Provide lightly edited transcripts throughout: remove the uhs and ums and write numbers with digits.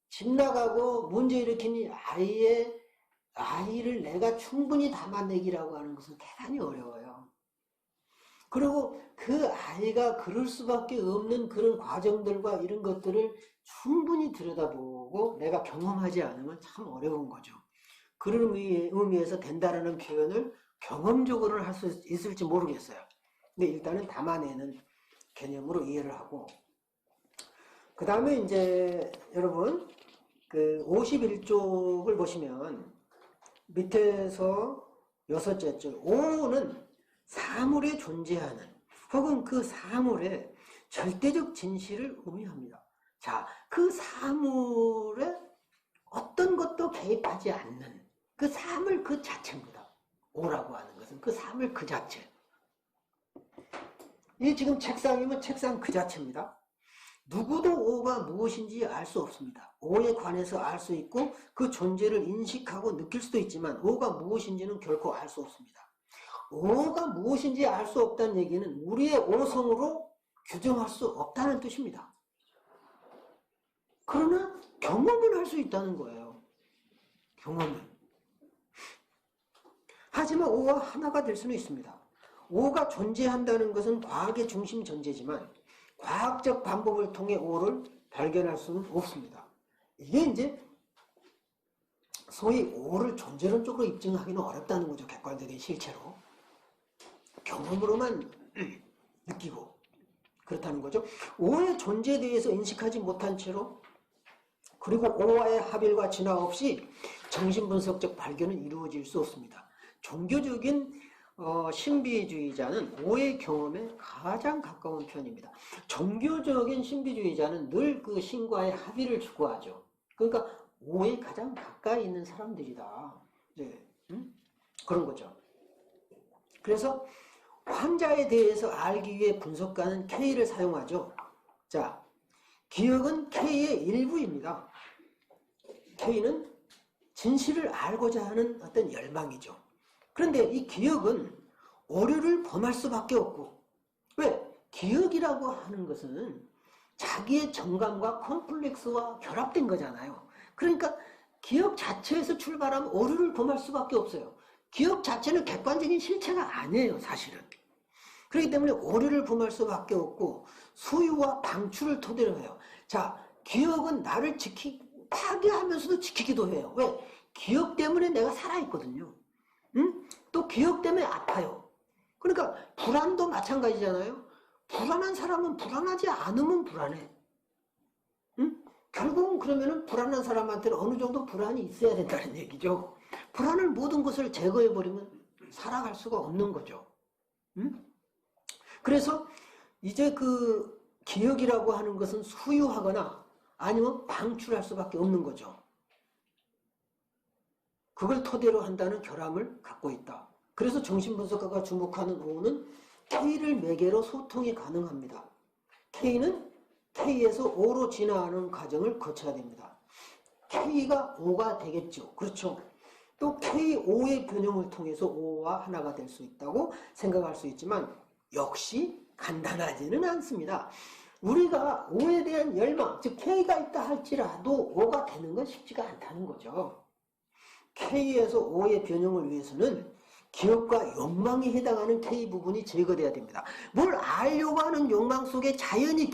집 나가고 문제 일으킨 아이를 내가 충분히 담아내기라고 하는 것은 대단히 어려워요. 그리고 그 아이가 그럴 수밖에 없는 그런 과정들과 이런 것들을 충분히 들여다보고 내가 경험하지 않으면 참 어려운 거죠. 그런 의미에서 된다라는 표현을 경험적으로는 할 수 있을지 모르겠어요. 근데 일단은 담아내는 개념으로 이해를 하고, 그 다음에 이제 여러분 그 51쪽을 보시면 밑에서 여섯째 줄, 오는 사물에 존재하는 혹은 그 사물의 절대적 진실을 의미합니다. 자, 그 사물에 어떤 것도 개입하지 않는 그 사물 그 자체입니다. 오라고 하는 것은 그 사물 그 자체. 이 지금 책상이면 책상 그 자체입니다. 누구도 오가 무엇인지 알 수 없습니다. 오에 관해서 알 수 있고 그 존재를 인식하고 느낄 수도 있지만 오가 무엇인지는 결코 알 수 없습니다. 오가 무엇인지 알 수 없다는 얘기는 우리의 오성으로 규정할 수 없다는 뜻입니다. 그러나 경험을 할 수 있다는 거예요. 경험을. 하지만 오와 하나가 될 수는 있습니다. 오가 존재한다는 것은 과학의 중심 전제지만 과학적 방법을 통해 오를 발견할 수는 없습니다. 이게 이제 소위 오를 존재론적으로 입증하기는 어렵다는 거죠. 객관적인 실체로. 경험으로만 느끼고 그렇다는 거죠. 오의 존재에 대해서 인식하지 못한 채로 그리고 오와의 합일과 진화 없이 정신분석적 발견은 이루어질 수 없습니다. 종교적인 신비주의자는 오의 경험에 가장 가까운 편입니다. 종교적인 신비주의자는 늘 그 신과의 합의를 추구하죠. 그러니까 오에 가장 가까이 있는 사람들이다. 네. 그런 거죠. 그래서 환자에 대해서 알기 위해 분석가는 K를 사용하죠. 자, 기억은 K의 일부입니다. K는 진실을 알고자 하는 어떤 열망이죠. 그런데 이 기억은 오류를 범할 수밖에 없고, 왜? 기억이라고 하는 것은 자기의 정감과 컴플렉스와 결합된 거잖아요. 그러니까 기억 자체에서 출발하면 오류를 범할 수밖에 없어요. 기억 자체는 객관적인 실체가 아니에요, 사실은. 그렇기 때문에 오류를 범할 수밖에 없고 소유와 방출을 토대로 해요. 자, 기억은 나를 파괴하면서도 지키기도 해요. 왜? 기억 때문에 내가 살아있거든요. 또 기억 때문에 아파요. 그러니까 불안도 마찬가지잖아요. 불안한 사람은 불안하지 않으면 불안해. 결국은 그러면은 불안한 사람한테는 어느 정도 불안이 있어야 된다는 얘기죠. 불안을 모든 것을 제거해버리면 살아갈 수가 없는 거죠. 그래서 이제 그 기억이라고 하는 것은 소유하거나 아니면 방출할 수밖에 없는 거죠. 그걸 토대로 한다는 결함을 갖고 있다. 그래서 정신분석가가 주목하는 오는 K를 매개로 소통이 가능합니다. K는 K에서 O로 진화하는 과정을 거쳐야 됩니다. K가 O가 되겠죠. 그렇죠. 또 K-O의 변형을 통해서 O와 하나가 될 수 있다고 생각할 수 있지만 역시 간단하지는 않습니다. 우리가 O에 대한 열망, 즉 K가 있다 할지라도 O가 되는 건 쉽지가 않다는 거죠. K에서 O의 변형을 위해서는 기억과 욕망에 해당하는 K 부분이 제거돼야 됩니다. 뭘 알려고 하는 욕망 속에 자연히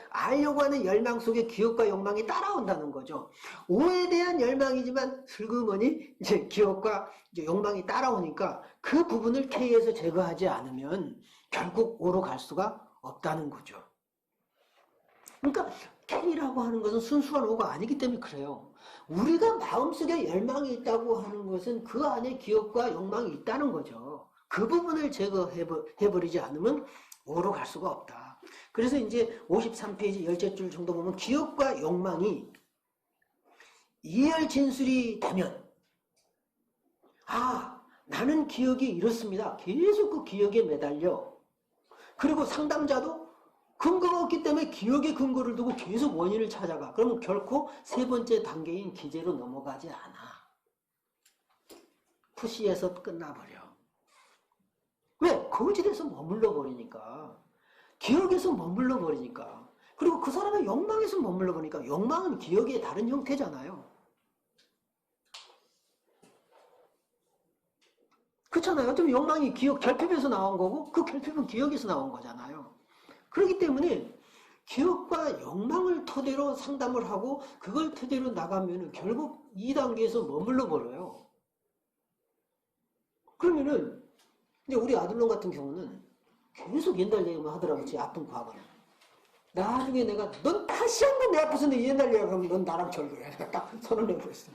알려고 하는 열망 속에 기억과 욕망이 따라온다는 거죠. 오에 대한 열망이지만 슬그머니 이제 기억과 이제 욕망이 따라오니까 그 부분을 K에서 제거하지 않으면 결국 오로 갈 수가 없다는 거죠. 그러니까 K라고 하는 것은 순수한 오가 아니기 때문에 그래요. 우리가 마음속에 열망이 있다고 하는 것은 그 안에 기억과 욕망이 있다는 거죠. 그 부분을 제거해버리지 않으면 오로 갈 수가 없다. 그래서 이제 53페이지 10줄 정도 보면 기억과 욕망이 이열 진술이 되면 나는 기억이 이렇습니다. 계속 그 기억에 매달려. 그리고 상담자도 근거가 없기 때문에 기억의 근거를 두고 계속 원인을 찾아가. 그러면 결코 세 번째 단계인 기제로 넘어가지 않아. 푸시에서 끝나버려. 왜? 거짓에서 머물러 버리니까. 기억에서 머물러 버리니까. 그리고 그 사람의 욕망에서 머물러 보니까 욕망은 기억의 다른 형태잖아요. 그렇잖아요. 좀 욕망이 기억 결핍에서 나온 거고 그 결핍은 기억에서 나온 거잖아요. 그렇기 때문에 기억과 욕망을 토대로 상담을 하고 그걸 토대로 나가면은 결국 2단계에서 머물러 버려요. 그러면은 이제 우리 아들놈 같은 경우는 계속 옛날 얘기만 하더라고. 제 아픈 과거는. 나중에 내가 넌 다시 한 번 내 앞에서 내 옛날 얘기 하면 넌 나랑 절교해. 내가 딱 선언해버렸어.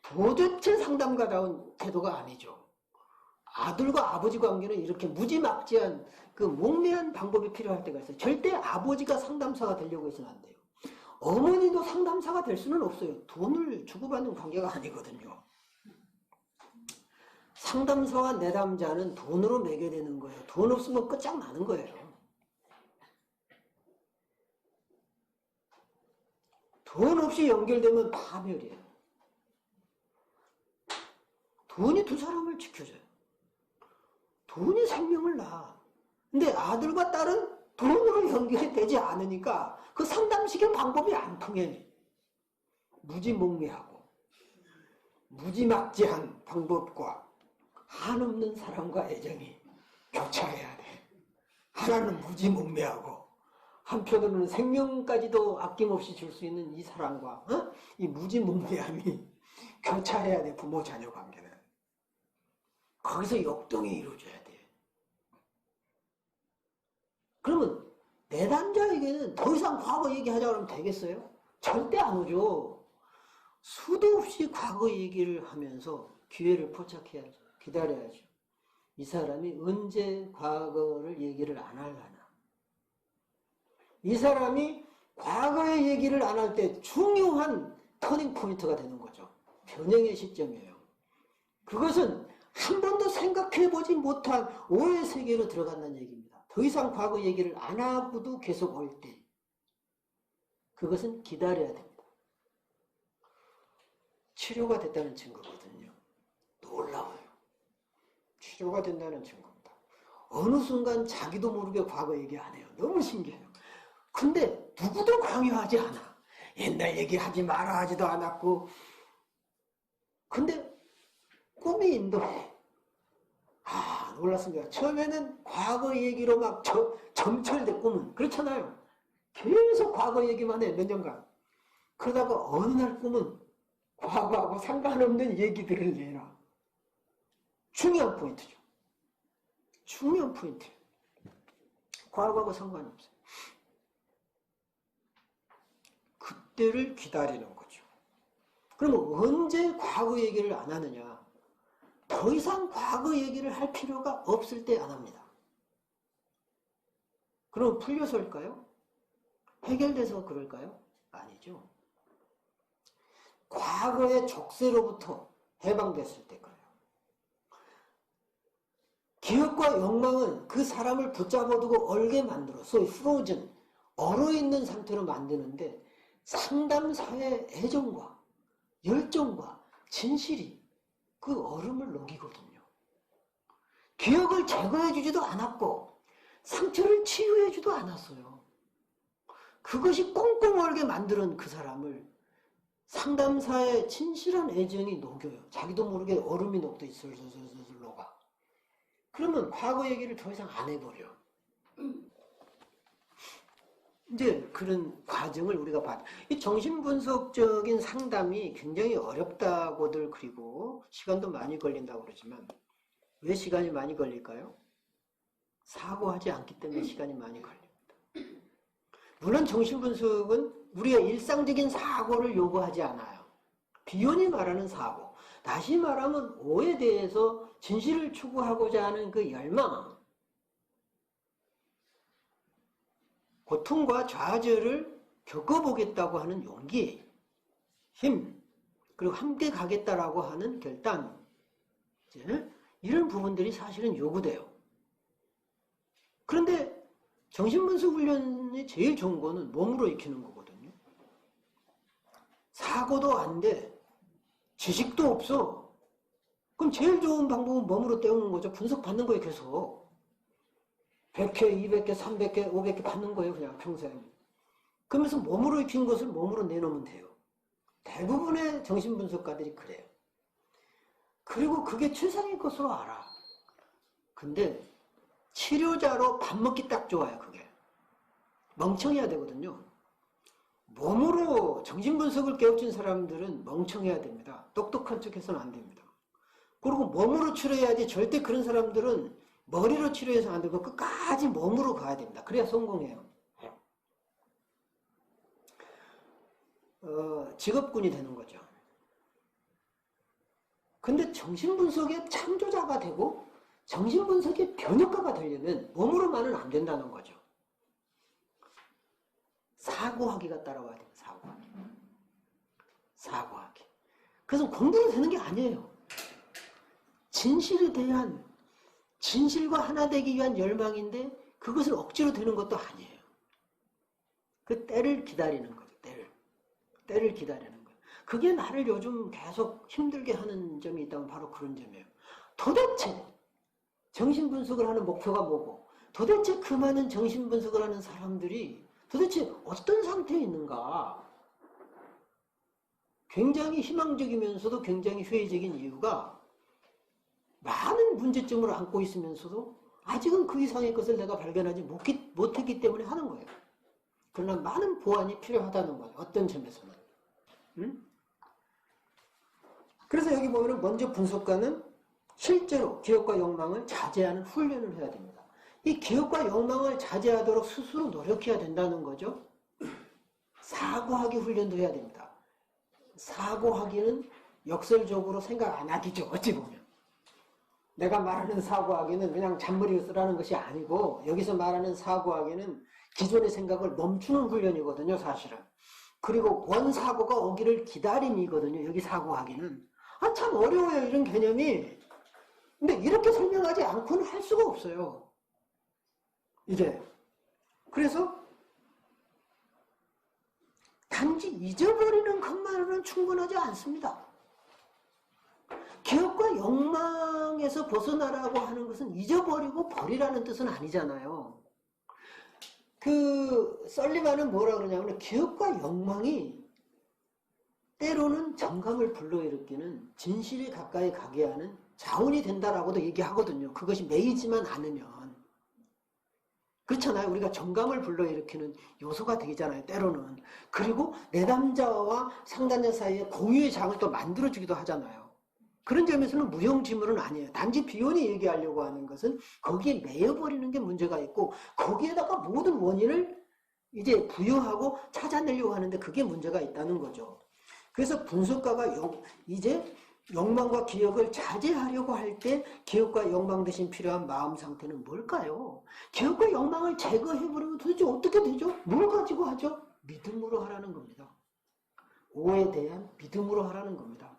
도대체 상담가다운 태도가 아니죠. 아들과 아버지 관계는 이렇게 무지막지한 그 목매한 방법이 필요할 때가 있어요. 절대 아버지가 상담사가 되려고 해서는 안 돼요. 어머니도 상담사가 될 수는 없어요. 돈을 주고받는 관계가 아니거든요. 상담사와 내담자는 돈으로 매게 되는 거예요. 돈 없으면 끝장나는 거예요. 돈 없이 연결되면 파멸이에요. 돈이 두 사람을 지켜줘요. 돈이 생명을 낳아. 근데 아들과 딸은 돈으로 연결이 되지 않으니까 그 상담식의 방법이 안 통해. 무지몽매하고 무지막지한 방법과 한없는 사랑과 애정이 교차해야 돼. 하나는 무지몽매하고 한편으로는 생명까지도 아낌없이 줄 수 있는 이 사랑과 이 무지몽매함이 교차해야 돼. 부모 자녀 관계는. 거기서 역동이 이루어져야 돼. 그러면 내담자에게는 더 이상 과거 얘기하자고 하면 되겠어요? 절대 안 오죠. 수도 없이 과거 얘기를 하면서 기회를 포착해야죠. 기다려야죠. 이 사람이 언제 과거를 얘기를 안 하려나. 이 사람이 과거의 얘기를 안 할 때 중요한 터닝 포인트가 되는 거죠. 변형의 시점이에요. 그것은 한 번도 생각해보지 못한 오해 세계로 들어간다는 얘기입니다. 더 이상 과거 얘기를 안 하고도 계속 올 때 그것은 기다려야 됩니다. 치료가 됐다는 증거거든요. 놀라워요. 치료가 된다는 증거입니다. 어느 순간 자기도 모르게 과거 얘기 안 해요. 너무 신기해요. 근데 누구도 강요하지 않아. 옛날 얘기하지 마라 하지도 않았고. 근데 꿈이 인도해. 놀랐습니다. 처음에는 과거 얘기로 막 점철돼 꿈은. 그렇잖아요. 계속 과거 얘기만 해. 몇 년간. 그러다가 어느 날 꿈은 과거하고 상관없는 얘기들을 내라. 중요한 포인트죠. 중요한 포인트. 과거하고 상관없어요. 그때를 기다리는 거죠. 그러면 언제 과거 얘기를 안 하느냐? 더 이상 과거 얘기를 할 필요가 없을 때 안 합니다. 그럼 풀려서일까요? 해결돼서 그럴까요? 아니죠. 과거의 족쇄로부터 해방됐을 때 그래요. 기억과 욕망은 그 사람을 붙잡아두고 얼게 만들어 소위 프로즌, 얼어있는 상태로 만드는데 상담사의 애정과 열정과 진실이 그 얼음을 녹이거든요. 기억을 제거해주지도 않았고 상처를 치유해주지도 않았어요. 그것이 꽁꽁 얼게 만드는 그 사람을 상담사의 진실한 애정이 녹여요. 자기도 모르게 얼음이 녹듯이 슬슬슬슬 녹아. 그러면 과거 얘기를 더 이상 안 해버려. 이제 그런 과정을 우리가 봐요. 이 정신분석적인 상담이 굉장히 어렵다고들 그리고 시간도 많이 걸린다고 그러지만 왜 시간이 많이 걸릴까요? 사고하지 않기 때문에 시간이 많이 걸립니다. 물론 정신분석은 우리가 일상적인 사고를 요구하지 않아요. 비혼이 말하는 사고, 다시 말하면 오에 대해서 진실을 추구하고자 하는 그 열망, 고통과 좌절을 겪어보겠다고 하는 용기, 힘, 그리고 함께 가겠다라고 하는 결단, 이런 부분들이 사실은 요구돼요. 그런데 정신분석 훈련이 제일 좋은 거는 몸으로 익히는 거거든요. 사고도 안 돼. 지식도 없어. 그럼 제일 좋은 방법은 몸으로 때우는 거죠. 분석 받는 거예요, 계속. 100회, 200개, 300개, 500개 받는 거예요, 그냥 평생. 그러면서 몸으로 익힌 것을 몸으로 내놓으면 돼요. 대부분의 정신분석가들이 그래요. 그리고 그게 최상의 것으로 알아. 근데 치료자로 밥 먹기 딱 좋아요. 그게 멍청해야 되거든요. 몸으로 정신분석을 깨우친 사람들은 멍청해야 됩니다. 똑똑한 척해서는 안 됩니다. 그리고 몸으로 치료해야지. 절대 그런 사람들은 머리로 치료해서 안 되고 끝까지 몸으로 가야 됩니다. 그래야 성공해요. 직업군이 되는 거죠. 근데 정신분석의 창조자가 되고 정신분석의 변혁가가 되려면 몸으로만은 안 된다는 거죠. 사고하기가 따라와야 돼요. 사고하기. 그래서 공부로 되는 게 아니에요. 진실에 대한, 진실과 하나 되기 위한 열망인데 그것을 억지로 되는 것도 아니에요. 그 때를 기다리는 거죠. 때를 기다리는 거예요. 그게 나를 요즘 계속 힘들게 하는 점이 있다면 바로 그런 점이에요. 도대체 정신분석을 하는 목표가 뭐고, 도대체 그 많은 정신분석을 하는 사람들이 도대체 어떤 상태에 있는가? 굉장히 희망적이면서도 굉장히 회의적인 이유가 많은 문제점을 안고 있으면서도 아직은 그 이상의 것을 내가 발견하지 못했기 때문에 하는 거예요. 그러나 많은 보완이 필요하다는 거예요. 어떤 점에서는. 그래서 여기 보면 먼저 분석가는 실제로 기억과 욕망을 자제하는 훈련을 해야 됩니다. 이 기억과 욕망을 자제하도록 스스로 노력해야 된다는 거죠. 사고하기 훈련도 해야 됩니다. 사고하기는 역설적으로 생각 안 하기죠. 어찌 보면. 내가 말하는 사고하기는 그냥 잔머리 쓰라는 것이 아니고, 여기서 말하는 사고하기는 기존의 생각을 멈추는 훈련이거든요. 사실은. 그리고 원사고가 오기를 기다림이거든요. 여기 사고하기는. 참 어려워요. 이런 개념이. 근데 이렇게 설명하지 않고는 할 수가 없어요. 이게. 그래서 단지 잊어버리는 것만으로는 충분하지 않습니다. 기억과 욕망에서 벗어나라고 하는 것은 잊어버리고 버리라는 뜻은 아니잖아요. 설리반은 뭐라 그러냐면, 기억과 욕망이 때로는 정감을 불러일으키는, 진실에 가까이 가게 하는 자원이 된다라고도 얘기하거든요. 그것이 매이지만 않으면. 그렇잖아요. 우리가 정감을 불러일으키는 요소가 되잖아요. 때로는. 그리고 내담자와 상담자 사이에 공유의 장을 또 만들어주기도 하잖아요. 그런 점에서는 무용지물은 아니에요. 단지 비혼이 얘기하려고 하는 것은 거기에 매여버리는 게 문제가 있고, 거기에다가 모든 원인을 이제 부여하고 찾아내려고 하는데 그게 문제가 있다는 거죠. 그래서 분석가가 이제 욕망과 기억을 자제하려고 할 때 기억과 욕망 대신 필요한 마음 상태는 뭘까요? 기억과 욕망을 제거해버리면 도대체 어떻게 되죠? 뭘 가지고 하죠? 믿음으로 하라는 겁니다. 오에 대한 믿음으로 하라는 겁니다.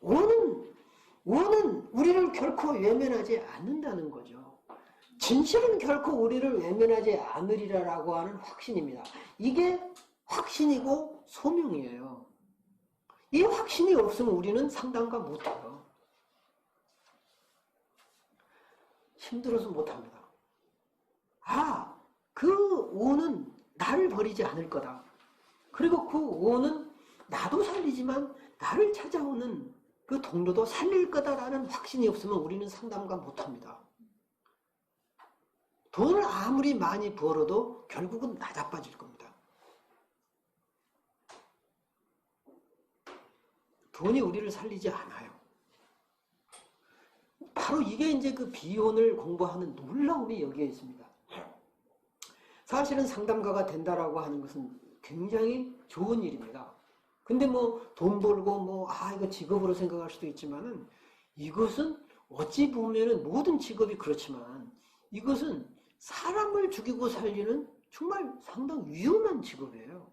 오는 우리를 결코 외면하지 않는다는 거죠. 진실은 결코 우리를 외면하지 않으리라고 하는 확신입니다. 이게 확신이고 소명이에요. 이 확신이 없으면 우리는 상담가 못해요. 힘들어서 못합니다. 그 오는 나를 버리지 않을 거다. 그리고 그 오는 나도 살리지만 나를 찾아오는 그 동료도 살릴 거다라는 확신이 없으면 우리는 상담가 못합니다. 돈을 아무리 많이 벌어도 결국은 나자빠질 겁니다. 돈이 우리를 살리지 않아요. 바로 이게 이제 그 비혼을 공부하는 놀라움이 여기에 있습니다. 사실은 상담가가 된다라고 하는 것은 굉장히 좋은 일입니다. 근데 돈 벌고 이거 직업으로 생각할 수도 있지만은, 이것은 어찌 보면은 모든 직업이 그렇지만 이것은 사람을 죽이고 살리는 정말 상당히 위험한 직업이에요.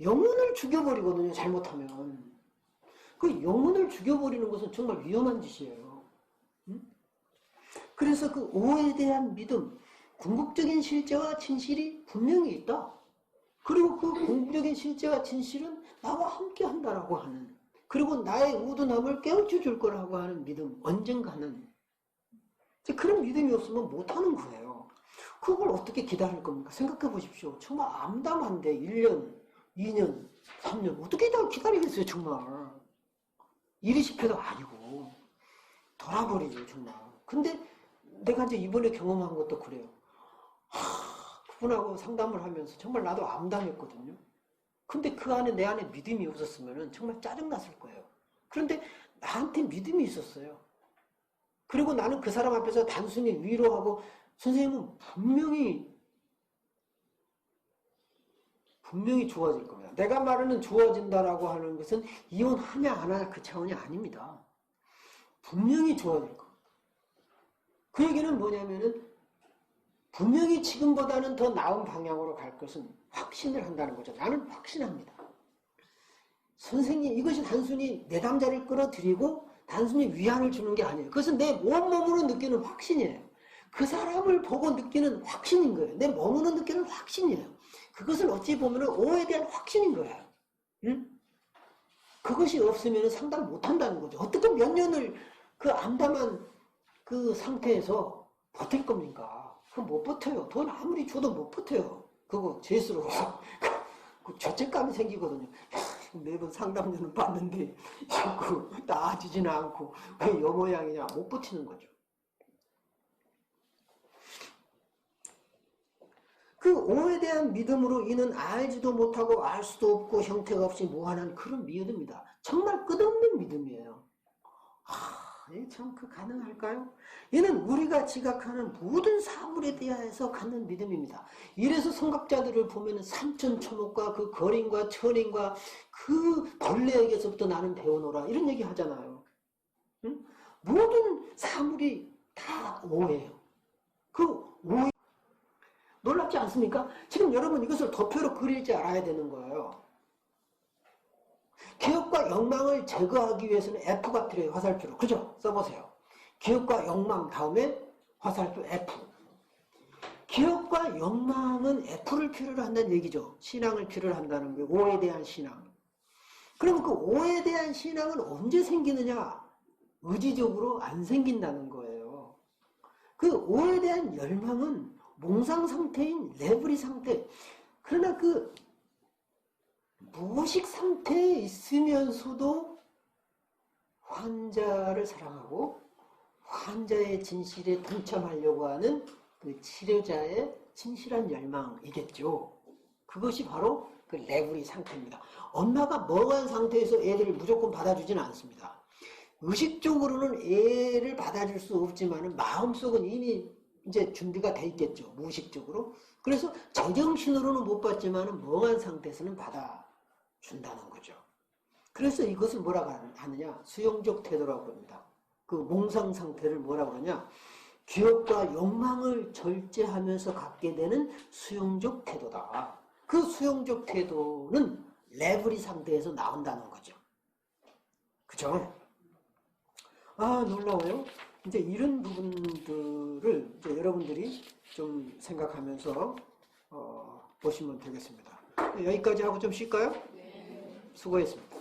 영혼을 죽여버리거든요. 잘못하면. 그 영혼을 죽여버리는 것은 정말 위험한 짓이에요. 그래서 그 오에 대한 믿음, 궁극적인 실제와 진실이 분명히 있다. 그리고 그 궁극적인 실제와 진실은 나와 함께 한다라고 하는, 그리고 나의 우둔함을 깨우쳐 줄 거라고 하는 믿음, 언젠가는. 그런 믿음이 없으면 못하는 거예요. 그걸 어떻게 기다릴 겁니까? 생각해 보십시오. 정말 암담한데 1년, 2년, 3년 어떻게 기다리겠어요 정말. 일이십해도 아니고 돌아버리죠 정말. 근데 내가 이제 이번에 경험한 것도 그래요. 그분하고 상담을 하면서 정말 나도 암담했거든요. 근데 그 안에 내 안에 믿음이 없었으면 정말 짜증났을 거예요. 그런데 나한테 믿음이 있었어요. 그리고 나는 그 사람 앞에서 단순히 위로하고 선생님은 분명히 좋아질 겁니다. 내가 말하는 좋아진다라고 하는 것은 이혼하냐 안 하냐 그 차원이 아닙니다. 분명히 좋아질 겁니다. 그 얘기는 뭐냐면은 분명히 지금보다는 더 나은 방향으로 갈 것은 확신을 한다는 거죠. 나는 확신합니다. 선생님 이것이 단순히 내담자를 끌어들이고 단순히 위안을 주는 게 아니에요. 그것은 내 몸으로 느끼는 확신이에요. 그 사람을 보고 느끼는 확신인 거예요. 내 몸으로 느끼는 확신이에요. 그것은 어찌 보면 오해에 대한 확신인 거예요. 응? 그것이 없으면 상담 못 한다는 거죠. 어떻게 몇 년을 그 암담한 그 상태에서 버틸 겁니까? 그거 못 버텨요. 돈 아무리 줘도 못 버텨요. 그거 제 스스로 그 죄책감이 생기거든요. 매번 상담료는 받는데 자꾸 나아지지는 않고 왜 이 모양이냐 못 버티는 거죠. 그 오에 대한 믿음으로 이는 알지도 못하고 알 수도 없고 형태가 없이 무한한 그런 믿음이다. 정말 끝없는 믿음이에요. 참 그 가능할까요? 이는 우리가 지각하는 모든 사물에 대해서 갖는 믿음입니다. 이래서 성각자들을 보면 삼천초목과 그 거린과 천인과 그 벌레에게서부터 나는 배워노라 이런 얘기 하잖아요. 응? 모든 사물이 다 오예요. 그 오 놀랍지 않습니까? 지금 여러분 이것을 도표로 그릴 줄 알아야 되는 거예요. 기억과 욕망을 제거하기 위해서는 F가 필요해요. 화살표로. 그죠? 써보세요. 기억과 욕망 다음에 화살표 F. 기억과 욕망은 F를 필요로 한다는 얘기죠. 신앙을 필요로 한다는 거예요. 오에 대한 신앙. 그럼 그 오에 대한 신앙은 언제 생기느냐? 의지적으로 안 생긴다는 거예요. 그 오에 대한 열망은 몽상 상태인 레브리 상태. 그러나 그 무의식 상태에 있으면서도 환자를 사랑하고 환자의 진실에 동참하려고 하는 그 치료자의 진실한 열망이겠죠. 그것이 바로 그 레브리 상태입니다. 엄마가 멍한 상태에서 애들을 무조건 받아주지는 않습니다. 의식적으로는 애를 받아줄 수 없지만 마음속은 이미 이제 준비가 돼 있겠죠. 무의식적으로. 그래서 제정신으로는 못 받지만 멍한 상태에서는 받아준다는 거죠. 그래서 이것을 뭐라고 하느냐? 수용적 태도라고 합니다. 그 몽상 상태를 뭐라고 하냐? 기억과 욕망을 절제하면서 갖게 되는 수용적 태도다. 그 수용적 태도는 레브리 상태에서 나온다는 거죠. 그죠? 놀라워요. 이제 이런 부분들을 이제 여러분들이 좀 생각하면서 보시면 되겠습니다. 여기까지 하고 좀 쉴까요? 네. 수고했습니다.